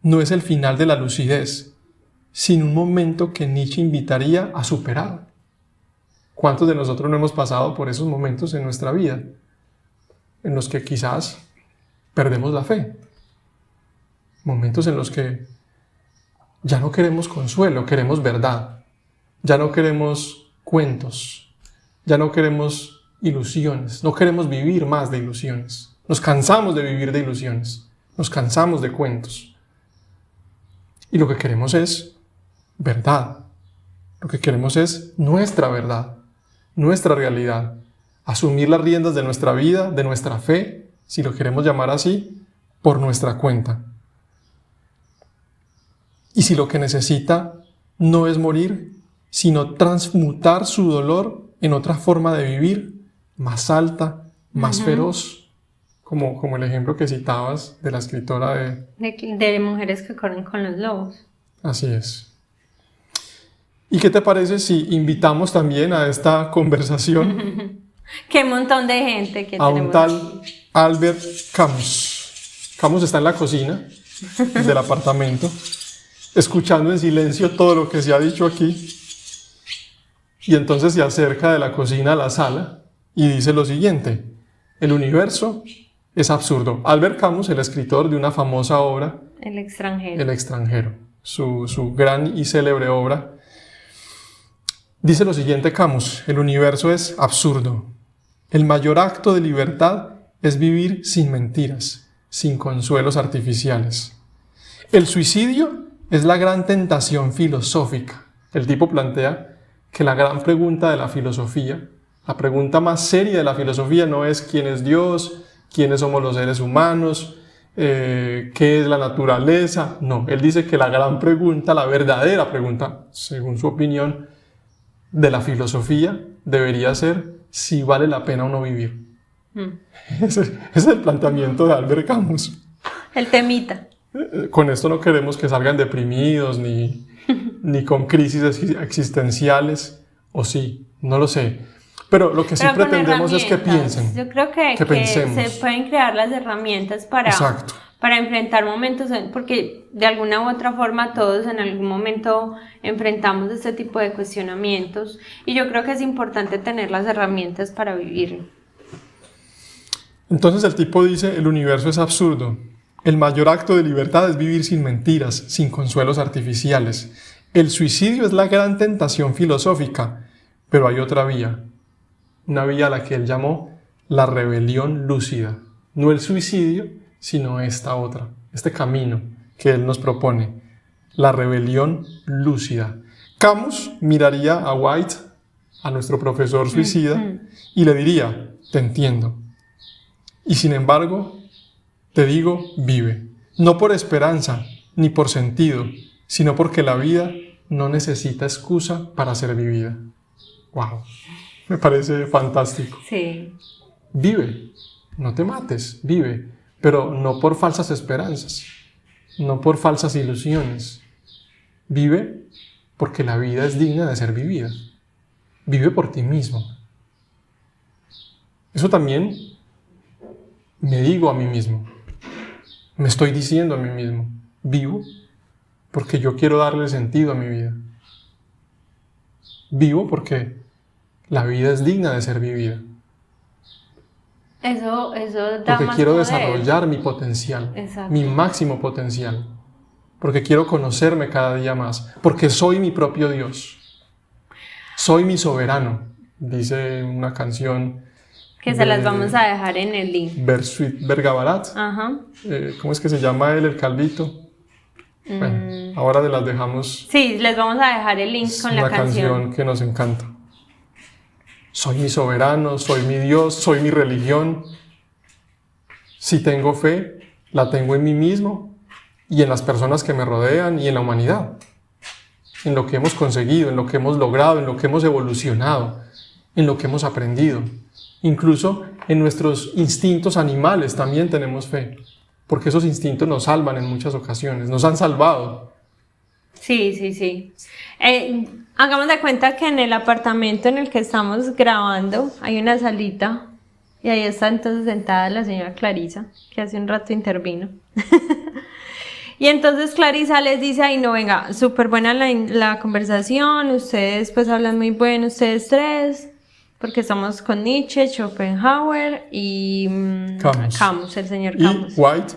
no es el final de la lucidez, sino un momento que Nietzsche invitaría a superar. ¿Cuántos de nosotros no hemos pasado por esos momentos en nuestra vida, en los que quizás perdemos la fe? Momentos en los que ya no queremos consuelo, queremos verdad. Ya no queremos cuentos, ya no queremos ilusiones, no queremos vivir más de ilusiones. Nos cansamos de vivir de ilusiones, nos cansamos de cuentos, Y lo que queremos es verdad. Lo que queremos es nuestra verdad, nuestra realidad. Asumir las riendas de nuestra vida, de nuestra fe, si lo queremos llamar así, por nuestra cuenta. Y si lo que necesita no es morir, sino transmutar su dolor en otra forma de vivir, más alta, más feroz, como el ejemplo que citabas de la escritora de mujeres que corren con los lobos. Así es. ¿Y qué te parece si invitamos también a esta conversación Qué montón de gente que a un tenemos tal aquí. Albert Camus? Camus está en la cocina del apartamento, escuchando en silencio todo lo que se ha dicho aquí, y entonces se acerca de la cocina a la sala y dice lo siguiente: el universo es absurdo. Albert Camus, el escritor de una famosa obra, El extranjero. El extranjero, su gran y célebre obra, dice lo siguiente Camus: el universo es absurdo. El mayor acto de libertad es vivir sin mentiras, sin consuelos artificiales. El suicidio es la gran tentación filosófica. El tipo plantea que la gran pregunta de la filosofía, la pregunta más seria de la filosofía, no es quién es Dios, quiénes somos los seres humanos, qué es la naturaleza. No, él dice que la gran pregunta, la verdadera pregunta, según su opinión, de la filosofía debería ser si vale la pena o no vivir. Ese es el planteamiento de Albert Camus. El temita. Con esto no queremos que salgan deprimidos ni con crisis existenciales, o sí, no lo sé. Pero lo que sí pretendemos es que piensen. Yo creo que pensemos. se pueden crear las herramientas para enfrentar momentos, porque de alguna u otra forma todos en algún momento enfrentamos este tipo de cuestionamientos, y yo creo que es importante tener las herramientas para vivirlo. Entonces el tipo dice: el universo es absurdo. El mayor acto de libertad es vivir sin mentiras, sin consuelos artificiales. El suicidio es la gran tentación filosófica, pero hay otra vía. Una vía a la que él llamó la rebelión lúcida. No el suicidio, sino esta otra, este camino que él nos propone. La rebelión lúcida. Camus miraría a White, a nuestro profesor suicida, y le diría: te entiendo. Y sin embargo, te digo, vive. No por esperanza, ni por sentido, sino porque la vida no necesita excusa para ser vivida. ¡Wow! Me parece fantástico. Sí. Vive, no te mates, vive, pero no por falsas esperanzas, no por falsas ilusiones. Vive porque la vida es digna de ser vivida. Vive por ti mismo. Eso también me digo a mí mismo, me estoy diciendo a mí mismo: vivo porque yo quiero darle sentido a mi vida. Vivo porque la vida es digna de ser vivida. Eso da porque más quiero poder. desarrollar mi potencial, Exacto. mi máximo potencial. Porque quiero conocerme cada día más. Porque soy mi propio Dios. Soy mi soberano, dice una canción. Que se las vamos a dejar en el link. Bersuit Vergavarat. Ajá. ¿Cómo es que se llama él, el calvito? Bueno, ahora las dejamos. Sí, les vamos a dejar el link con la canción. Una canción que nos encanta. Soy mi soberano, soy mi Dios, soy mi religión. Si tengo fe, la tengo en mí mismo y en las personas que me rodean y en la humanidad. En lo que hemos conseguido, en lo que hemos logrado, en lo que hemos evolucionado, en lo que hemos aprendido. Incluso en nuestros instintos animales también tenemos fe, porque esos instintos nos salvan en muchas ocasiones, nos han salvado. Sí. Hagamos de cuenta que en el apartamento en el que estamos grabando hay una salita y ahí está entonces sentada la señora Clarisa, que hace un rato intervino. Y entonces Clarisa les dice: ay no, venga, súper buena la conversación, ustedes pues hablan muy bueno, ustedes tres, porque estamos con Nietzsche, Schopenhauer y Camus, el señor Camus. Y White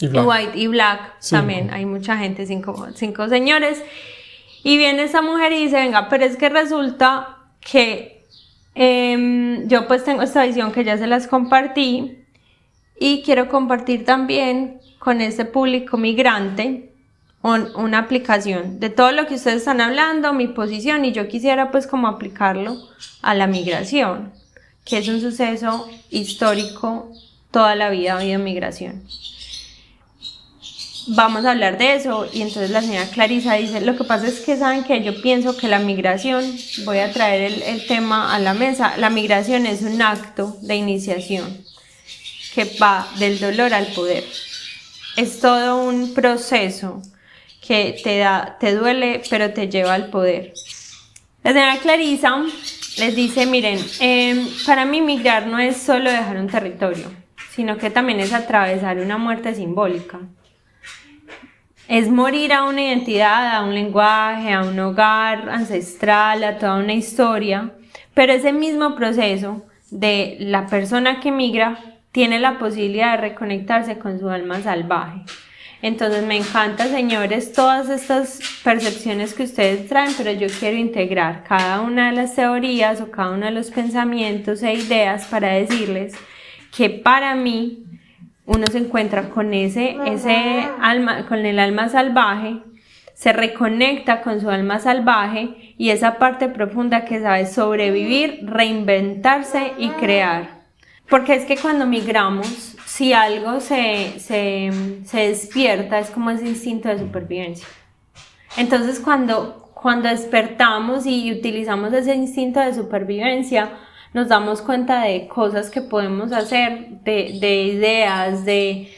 y Black. White y Black también, hay mucha gente, cinco señores. Y viene esa mujer y dice: venga, pero es que resulta que yo pues tengo esta visión que ya se las compartí y quiero compartir también con ese público migrante una aplicación de todo lo que ustedes están hablando, mi posición, y yo quisiera pues como aplicarlo a la migración, que es un suceso histórico, toda la vida ha habido migración. Vamos a hablar de eso, y entonces la señora Clarisa dice, lo que pasa es que saben que yo pienso que la migración, voy a traer el tema a la mesa, la migración es un acto de iniciación que va del dolor al poder. Es todo un proceso que te duele, pero te lleva al poder. La señora Clarisa les dice, miren, para mí migrar no es solo dejar un territorio, sino que también es atravesar una muerte simbólica. Es morir a una identidad, a un lenguaje, a un hogar ancestral, a toda una historia, pero ese mismo proceso de la persona que migra tiene la posibilidad de reconectarse con su alma salvaje. Entonces me encanta, señores, todas estas percepciones que ustedes traen, pero yo quiero integrar cada una de las teorías o cada uno de los pensamientos e ideas para decirles que para mí uno se encuentra con ese alma, con el alma salvaje, se reconecta con su alma salvaje y esa parte profunda que sabe sobrevivir, reinventarse y crear. Porque es que cuando migramos, si algo se despierta, es como ese instinto de supervivencia. Entonces cuando despertamos y utilizamos ese instinto de supervivencia, nos damos cuenta de cosas que podemos hacer, de ideas, de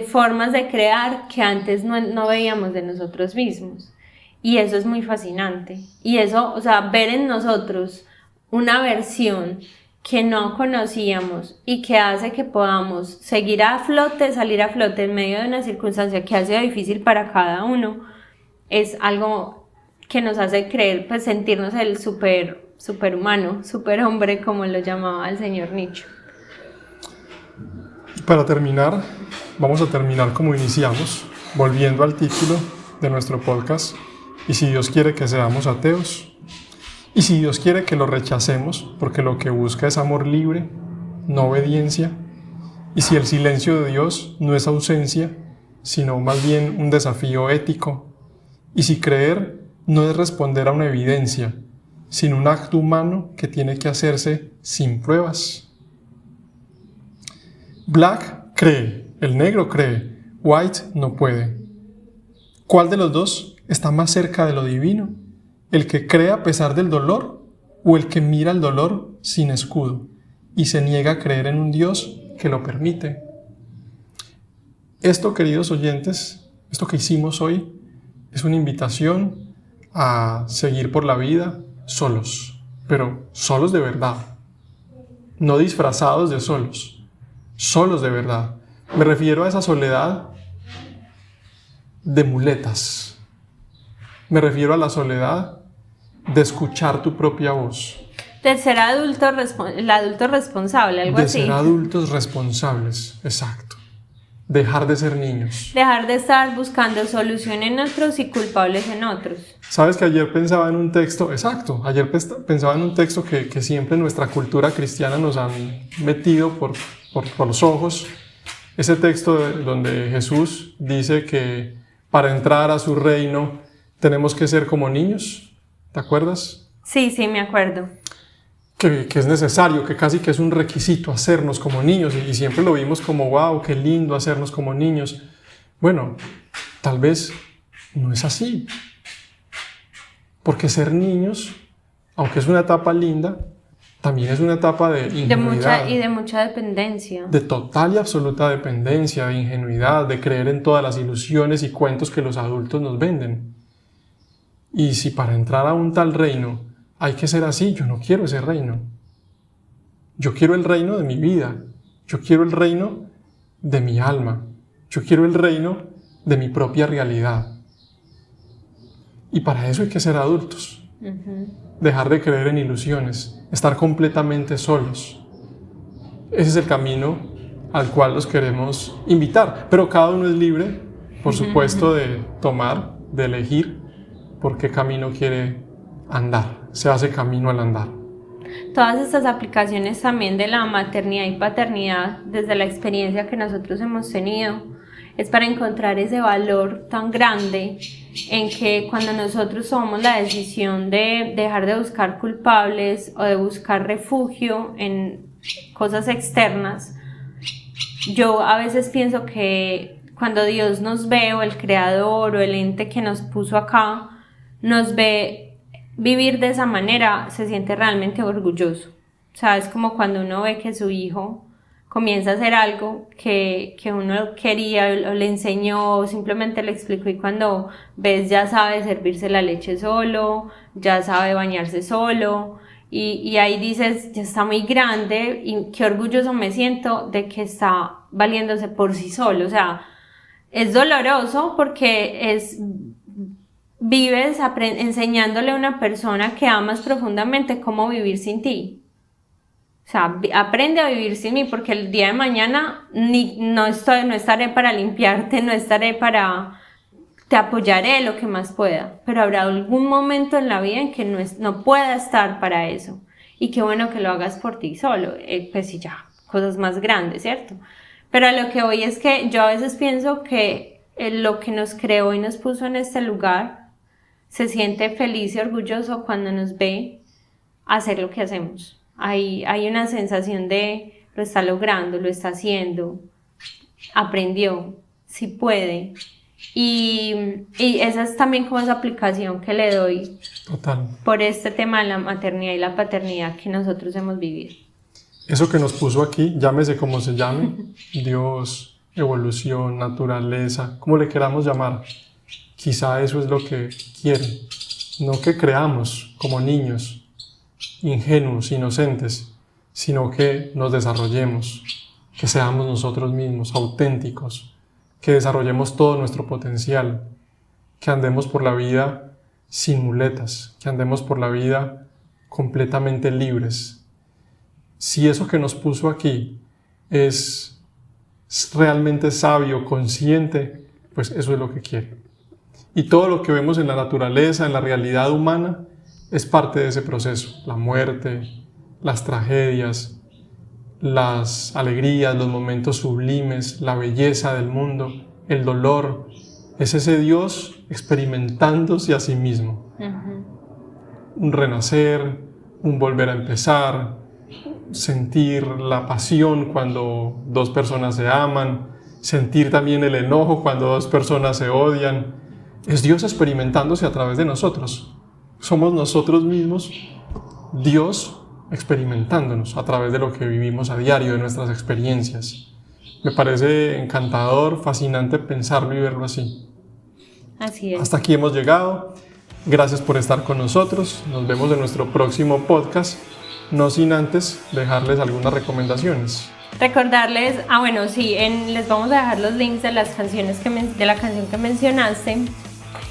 formas de crear que antes no veíamos de nosotros mismos. Y eso es muy fascinante. Y eso, o sea, ver en nosotros una versión que no conocíamos y que hace que podamos seguir a flote, salir a flote en medio de una circunstancia que ha sido difícil para cada uno, es algo que nos hace creer, pues sentirnos el superhumano, superhombre, como lo llamaba el señor Nietzsche. Para terminar, vamos a terminar como iniciamos, volviendo al título de nuestro podcast, y si Dios quiere que seamos ateos, y si Dios quiere que lo rechacemos, porque lo que busca es amor libre, no obediencia, y si el silencio de Dios no es ausencia, sino más bien un desafío ético, y si creer no es responder a una evidencia, sino un acto humano que tiene que hacerse sin pruebas. Black cree, el negro cree, White no puede. ¿Cuál de los dos está más cerca de lo divino? ¿El que cree a pesar del dolor o el que mira el dolor sin escudo y se niega a creer en un Dios que lo permite? Esto, queridos oyentes, esto que hicimos hoy es una invitación a seguir por la vida solos, pero solos de verdad, no disfrazados de solos de verdad. Me refiero a esa soledad de muletas. Me refiero a la soledad de escuchar tu propia voz. De ser el adulto responsable, algo así. De ser adultos responsables, exacto. Dejar de ser niños. Dejar de estar buscando solución en otros y culpables en otros. Sabes que ayer pensaba en un texto, exacto, ayer pensaba en un texto que siempre en nuestra cultura cristiana nos han metido por los ojos. Ese texto donde Jesús dice que para entrar a su reino tenemos que ser como niños. ¿Te acuerdas? Sí, me acuerdo. Que es necesario, que casi que es un requisito hacernos como niños, y siempre lo vimos como wow, qué lindo hacernos como niños. Bueno, tal vez no es así, porque ser niños, aunque es una etapa linda, también es una etapa de ingenuidad. De mucha dependencia. De total y absoluta dependencia, de ingenuidad, de creer en todas las ilusiones y cuentos que los adultos nos venden. Y si para entrar a un tal reino hay que ser así, yo no quiero ese reino. Yo quiero el reino de mi vida. Yo quiero el reino de mi alma. Yo quiero el reino de mi propia realidad. Y para eso hay que ser adultos. Dejar de creer en ilusiones. Estar completamente solos. Ese es el camino al cual los queremos invitar. Pero cada uno es libre, por supuesto, de tomar, de elegir por qué camino quiere andar. Se hace camino al andar. Todas estas aplicaciones también de la maternidad y paternidad, desde la experiencia que nosotros hemos tenido, es para encontrar ese valor tan grande en que cuando nosotros tomamos la decisión de dejar de buscar culpables o de buscar refugio en cosas externas, yo a veces pienso que cuando Dios nos ve, o el creador o el ente que nos puso acá, nos ve vivir de esa manera, se siente realmente orgulloso. O sea, es como cuando uno ve que su hijo comienza a hacer algo que uno quería o le enseñó o simplemente le explicó, y cuando ves ya sabe servirse la leche solo, ya sabe bañarse solo, y ahí dices, ya está muy grande y qué orgulloso me siento de que está valiéndose por sí solo. O sea, es doloroso porque vives enseñándole a una persona que amas profundamente cómo vivir sin ti. O sea, aprende a vivir sin mí, porque el día de mañana no estaré para limpiarte, no estaré te apoyaré lo que más pueda, pero habrá algún momento en la vida en que no pueda estar para eso, y qué bueno que lo hagas por ti solo, pues y ya, cosas más grandes, ¿cierto? Pero a lo que voy es que yo a veces pienso que lo que nos creó y nos puso en este lugar se siente feliz y orgulloso cuando nos ve hacer lo que hacemos. Hay una sensación de lo está logrando, lo está haciendo, aprendió, sí puede. Y esa es también como esa aplicación que le doy. Total. Por este tema de la maternidad y la paternidad que nosotros hemos vivido. Eso que nos puso aquí, llámese como se llame, Dios, evolución, naturaleza, como le queramos llamar, quizá eso es lo que quiere. No que creamos como niños, ingenuos, inocentes, sino que nos desarrollemos, que seamos nosotros mismos auténticos, que desarrollemos todo nuestro potencial, que andemos por la vida sin muletas, que andemos por la vida completamente libres. Si eso que nos puso aquí es realmente sabio, consciente, pues eso es lo que quiere. Y todo lo que vemos en la naturaleza, en la realidad humana, es parte de ese proceso. La muerte, las tragedias, las alegrías, los momentos sublimes, la belleza del mundo, el dolor, es ese Dios experimentándose a sí mismo. Un renacer, un volver a empezar, sentir la pasión cuando dos personas se aman, sentir también el enojo cuando dos personas se odian. Es Dios experimentándose a través de nosotros. Somos nosotros mismos, Dios experimentándonos a través de lo que vivimos a diario, de nuestras experiencias. Me parece encantador, fascinante pensarlo y verlo así. Así es. Hasta aquí hemos llegado. Gracias por estar con nosotros. Nos vemos en nuestro próximo podcast, no sin antes dejarles algunas recomendaciones. Recordarles, les vamos a dejar los links de las canciones de la canción que mencionaste.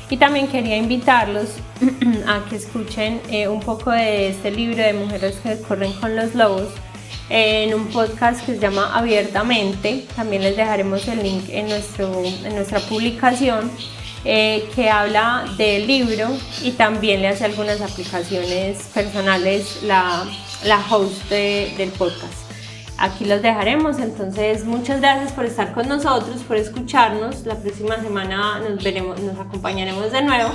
Y también quería invitarlos a que escuchen un poco de este libro de Mujeres que corren con los lobos en un podcast que se llama Abiertamente. También les dejaremos el link en nuestra publicación, que habla del libro, y también le hace algunas aplicaciones personales la host del podcast. Aquí los dejaremos. Entonces, muchas gracias por estar con nosotros, por escucharnos. La próxima semana nos acompañaremos de nuevo.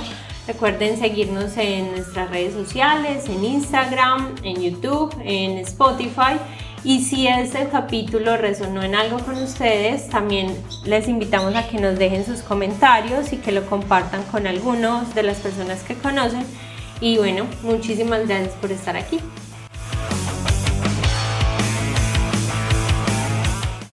Recuerden seguirnos en nuestras redes sociales, en Instagram, en YouTube, en Spotify. Y si este capítulo resonó en algo con ustedes, también les invitamos a que nos dejen sus comentarios y que lo compartan con algunos de las personas que conocen. Y bueno, muchísimas gracias por estar aquí.